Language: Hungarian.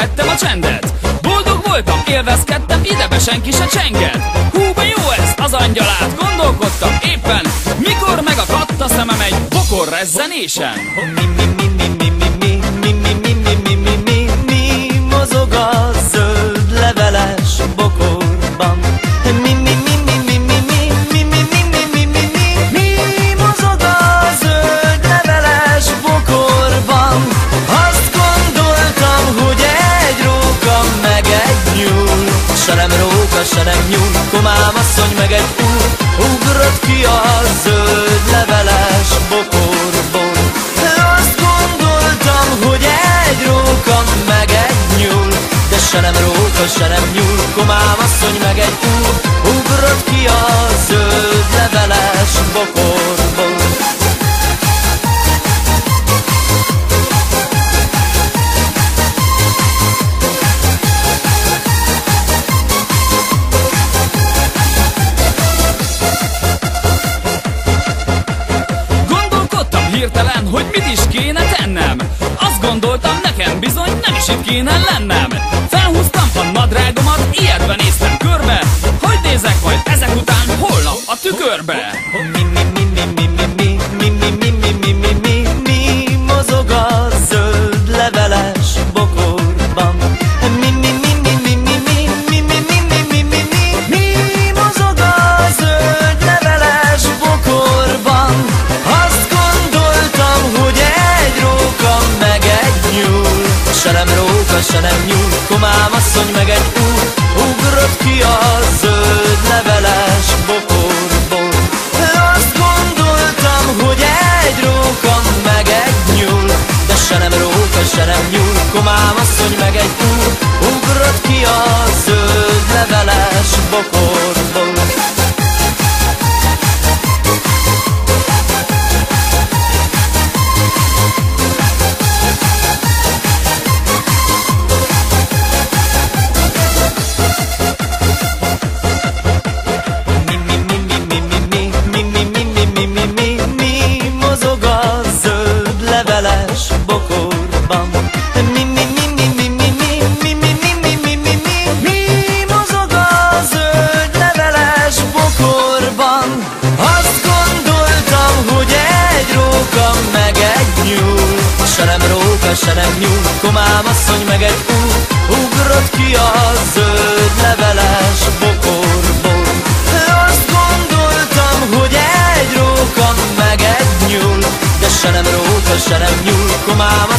érezhettem a csendet. Boldog voltam, élvezkedtem, ide senki se csenged. Hú, de jó ez, az angyalát, gondolkodtam éppen, mikor megakadt a szemem egy bokor rezzenésen. Mi mozog a zöld leveles bokorban? Mi mozog a zöld leveles bokorban? Azt gondoltam, hogy egy róka meg egy nyúl, se nem róka, se nem nyúl, komám asszony meg egy úr, ugrott ki a zöld leveles bokorból. Azt gondoltam, hogy egy róka meg egy nyúl, de se nem róka, se nem nyúl, komám asszony meg egy úr, ugrott ki a zöld leveles bokorból. Hirtelen, hogy mit is kéne tennem. Azt gondoltam, nekem bizony nem is itt kéne lennem. Felhúztam a nadrágomat, ilyetben néztem körbe, hogy nézek majd ezek után holnap a tükörbe. Mi mozog a zöld leveles bokorban? Mi mozog a zöld leveles bokorban? Se nem róka, se nem nyúl, komám asszony meg egy úr, ugrott ki a zöld leveles bokorból. Azt gondoltam, hogy egy róka meg egy nyúl, de se nem róka, se nem nyúl, komám asszony meg egy úr, ugrott ki a zöld leveles bokorból. Se nem nyúl, komám asszony meg egy úr, ugrott ki a zöld leveles bokorból. Azt gondoltam, hogy egy róka meg egy nyúl, de se nem róka, se nem nyúl, komám